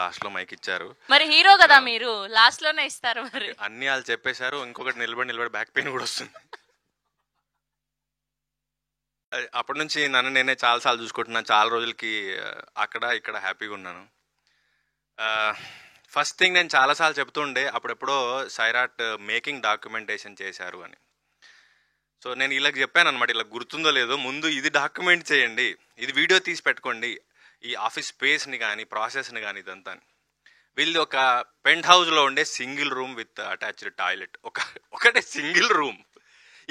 Last లో mic ఇచ్చారు. మరి హీరో కదా మీరు, లాస్ట్ లోనే ఇస్తారు. మరి అన్ని వాళ్ళు చెప్పేశారు. ఇంకొకటి నిలబడి బ్యాక్ పెయిన్ కూడా వస్తుంది. అప్పటి నుంచి నన్ను నేనే చాలాసార్లు చూసుకుంటున్నాను. చాలా రోజులకి అక్కడ ఇక్కడ హ్యాపీగా ఉన్నాను. ఫస్ట్ థింగ్ నేను చాలాసార్లు చెప్తుండే, అప్పుడెప్పుడో సైరాట్ మేకింగ్ డాక్యుమెంటేషన్ చేశారు అని. సో నేను ఇలా చెప్పాను అనమాట, ఇలా గుర్తుందో లేదో, ముందు ఇది డాక్యుమెంట్ చేయండి, ఇది వీడియో తీసి పెట్టుకోండి, ఈ ఆఫీస్ స్పేస్ని కానీ ప్రాసెస్ని కానీ ఇదంతా. వీళ్ళది ఒక పెంట్ హౌస్లో ఉండే single room with attached toilet, ఒకటే సింగిల్ రూమ్.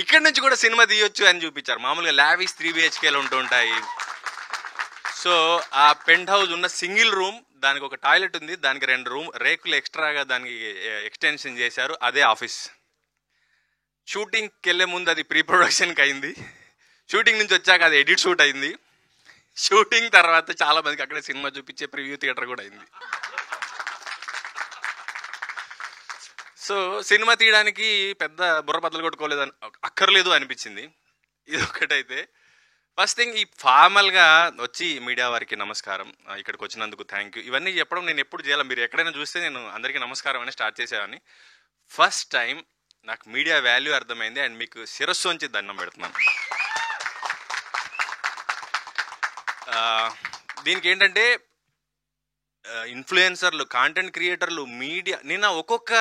ఇక్కడ నుంచి కూడా సినిమా తీయొచ్చు అని చూపించారు. మామూలుగా లావిష్ 3 BHKలు ఉంటూ ఉంటాయి. సో ఆ పెంట్ హౌస్ ఉన్న సింగిల్ రూమ్, దానికి ఒక టాయిలెట్ ఉంది, దానికి 2 రూమ్ రేకులు ఎక్స్ట్రాగా దానికి ఎక్స్టెన్షన్ చేశారు. అదే ఆఫీస్. షూటింగ్కి వెళ్ళే ముందు అది ప్రీ ప్రొడక్షన్కి అయింది. షూటింగ్ నుంచి వచ్చాక అది ఎడిట్ షూట్ అయింది. షూటింగ్ తర్వాత చాలా మందికి అక్కడే సినిమా చూపించే ప్రివ్యూ థియేటర్ కూడా అయింది. సో సినిమా తీయడానికి పెద్ద బుర్ర బద్దలు కొట్టుకోలేదు, అక్కర్లేదు అనిపించింది. ఇది ఒకటైతే ఫస్ట్ థింగ్, ఈ ఫార్మల్గా వచ్చి మీడియా వారికి నమస్కారం, ఇక్కడికి వచ్చినందుకు థ్యాంక్ యూ, ఇవన్నీ చెప్పడం నేను ఎప్పుడు చేయాలి. మీరు ఎక్కడైనా చూస్తే నేను అందరికీ నమస్కారం అని స్టార్ట్ చేసేవాడిని. ఫస్ట్ టైం నాకు మీడియా వాల్యూ అర్థమైంది. అండ్ మీకు శిరస్సు నుంచి దండం పెడుతున్నాను. దీనికి ఏంటంటే ఇన్ఫ్లుయెన్సర్లు, కాంటెంట్ క్రియేటర్లు, మీడియా, నిన్న ఒక్కొక్క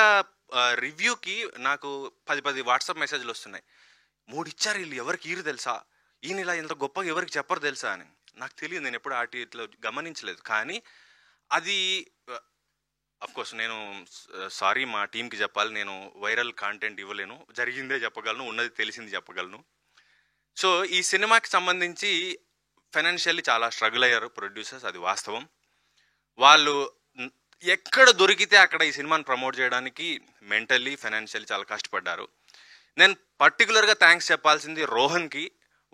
రివ్యూకి నాకు 10 వాట్సాప్ మెసేజ్లు వస్తున్నాయి. 3 ఇచ్చారు వీళ్ళు, ఎవరికి ఈరు తెలుసా, ఈయన ఇలా ఇంత గొప్పగా ఎవరికి చెప్పరు తెలుసా అని. నాకు తెలియదు, నేను ఎప్పుడు ఇట్లా గమనించలేదు. కానీ అది అఫ్కోర్స్ నేను సారీ మా టీంకి చెప్పాలి, నేను వైరల్ కాంటెంట్ ఇవ్వలేను, జరిగిందే చెప్పగలను, ఉన్నది తెలిసింది చెప్పగలను. సో ఈ సినిమాకి సంబంధించి ఫైనాన్షియల్లీ చాలా స్ట్రగుల్ అయ్యారు ప్రొడ్యూసర్స్, అది వాస్తవం. వాళ్ళు ఎక్కడ దొరికితే అక్కడ ఈ సినిమాని ప్రమోట్ చేయడానికి మెంటల్లీ ఫైనాన్షియల్లీ చాలా కష్టపడ్డారు. నేను పర్టికులర్గా థ్యాంక్స్ చెప్పాల్సింది రోహన్కి.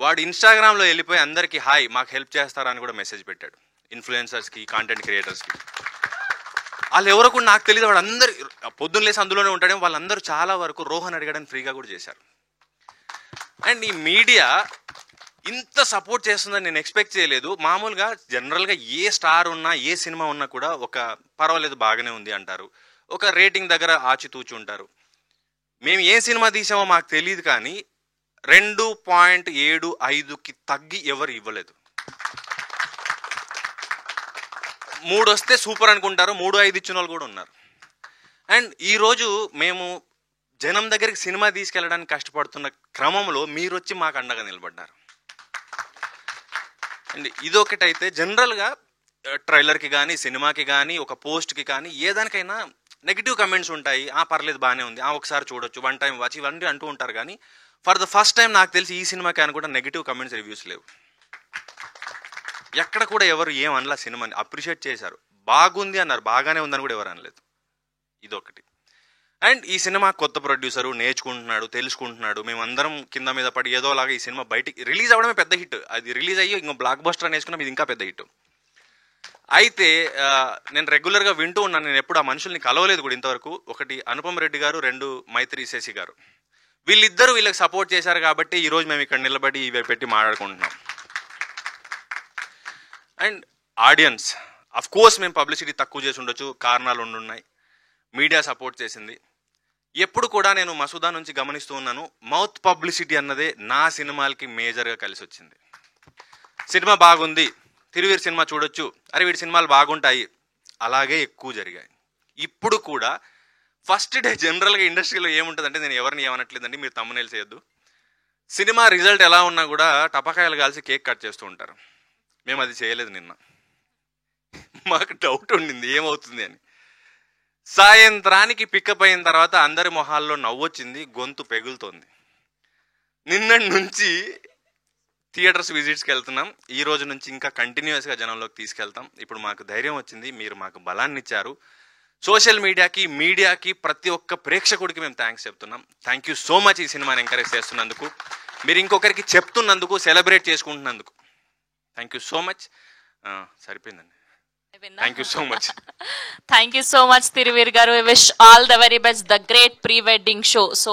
వాడు ఇన్స్టాగ్రామ్లో వెళ్ళిపోయి అందరికీ హాయ్ మాకు హెల్ప్ చేస్తారా అని కూడా మెసేజ్ పెట్టాడు. ఇన్ఫ్లుయెన్సర్స్కి, కాంటెంట్ క్రియేటర్స్కి. వాళ్ళు ఎవరో కూడా నాకు తెలియదు. వాడు అందరు పొద్దున్న లేసి అందులోనే ఉంటాడేమో, వాళ్ళందరూ చాలా వరకు రోహన్ అడిగడానికి ఫ్రీగా కూడా చేశారు. అండ్ ఈ మీడియా ఇంత సపోర్ట్ చేస్తుందని నేను ఎక్స్పెక్ట్ చేయలేదు. మామూలుగా జనరల్గా ఏ స్టార్ ఉన్నా, ఏ సినిమా ఉన్నా కూడా ఒక పర్వాలేదు బాగానే ఉంది అంటారు, ఒక రేటింగ్ దగ్గర ఆచితూచి ఉంటారు. మేము ఏ సినిమా తీసామో మాకు తెలియదు, కానీ 2.75కి తగ్గి ఎవరు ఇవ్వలేదు. 3 వస్తే సూపర్ అనుకుంటారు, 3-5 ఇచ్చిన వాళ్ళు కూడా ఉన్నారు. అండ్ ఈరోజు మేము జనం దగ్గరికి సినిమా తీసుకెళ్ళడానికి కష్టపడుతున్న క్రమంలో మీరు వచ్చి మాకు అండగా నిలబడ్డారు. అండ్ ఇదొకటైతే జనరల్గా ట్రైలర్కి కానీ, సినిమాకి కానీ, ఒక పోస్ట్కి కానీ, ఏదానికైనా నెగిటివ్ కమెంట్స్ ఉంటాయి. పర్లేదు బాగానే ఉంది, ఒకసారి చూడొచ్చు, 1 టైం వాచ్, ఇవన్నీ అంటూ ఉంటారు. కానీ ఫర్ ద ఫస్ట్ టైం నాకు తెలిసి ఈ సినిమాకి అని కూడా నెగిటివ్ కమెంట్స్, రివ్యూస్ లేవు. ఎక్కడ కూడా ఎవరు ఏమనలా, సినిమాని అప్రిషియేట్ చేశారు, బాగుంది అన్నారు, బాగానే ఉందని కూడా ఎవరు అనలేదు. ఇదొకటి. అండ్ ఈ సినిమా కొత్త ప్రొడ్యూసరు, నేర్చుకుంటున్నాడు, తెలుసుకుంటున్నాడు. మేమందరం కింద మీద పడి ఏదోలాగా ఈ సినిమా బయటికి రిలీజ్ అవ్వడమే పెద్ద హిట్. అది రిలీజ్ అయ్యి ఇంకో బ్లాక్ బస్టర్ అని వేసుకున్నాం, ఇది ఇంకా పెద్ద హిట్. అయితే నేను రెగ్యులర్గా వింటూ ఉన్నాను, నేను ఎప్పుడు ఆ మనుషుల్ని కలవలేదు కూడా ఇంతవరకు. ఒకటి అనుపమ్ రెడ్డి గారు, 2 మైత్రి శశి గారు. వీళ్ళిద్దరూ వీళ్ళకి సపోర్ట్ చేశారు కాబట్టి ఈరోజు మేము ఇక్కడ నిలబడి ఇవి పెట్టి మాట్లాడుకుంటున్నాం. అండ్ ఆడియన్స్, అఫ్ కోర్స్ మేము పబ్లిసిటీ తక్కువ చేసి ఉండొచ్చు, కారణాలు ఉండున్నాయి. మీడియా సపోర్ట్ చేసింది. ఎప్పుడు కూడా నేను మసూదా నుంచి గమనిస్తూ ఉన్నాను, మౌత్ పబ్లిసిటీ అన్నదే నా సినిమాలకి మేజర్గా కలిసి వచ్చింది. సినిమా బాగుంది, తిరువీర్ సినిమా చూడొచ్చు, అరే వీడి సినిమాలు బాగుంటాయి, అలాగే ఎక్కువ జరిగాయి. ఇప్పుడు కూడా ఫస్ట్ డే జనరల్గా ఇండస్ట్రీలో ఏముంటుందంటే, నేను ఎవరిని ఏమనట్లేదండి, మీరు తమ్మునేలు చేయొద్దు, సినిమా రిజల్ట్ ఎలా ఉన్నా కూడా టపకాయలు కాల్చి కేక్ కట్ చేస్తూ ఉంటారు. మేము అది చేయలేదు. నిన్న మాకు డౌట్ ఉండింది ఏమవుతుంది అని. సాయంత్రానికి పికప్ అయిన తర్వాత అందరి మొహాల్లో నవ్వొచ్చింది, గొంతు పెగులుతోంది. నిన్నటి నుంచి థియేటర్స్ విజిట్స్కి వెళ్తున్నాం. ఈ రోజు నుంచి ఇంకా కంటిన్యూస్గా జనంలోకి తీసుకెళ్తాం. ఇప్పుడు మాకు ధైర్యం వచ్చింది, మీరు మాకు బలాన్ని ఇచ్చారు. సోషల్ మీడియాకి, మీడియాకి, ప్రతి ఒక్క ప్రేక్షకుడికి మేము థ్యాంక్స్ చెప్తున్నాం. థ్యాంక్ యూ సో మచ్ ఈ సినిమాని ఎంకరేజ్ చేస్తున్నందుకు, మీరు ఇంకొకరికి చెప్తున్నందుకు, సెలబ్రేట్ చేసుకుంటున్నందుకు. Thank you so much. సరిపోయిందండి. Thank you so much. Thank you so much, Tiruvir garu. I wish all the very best. The great pre-wedding show. So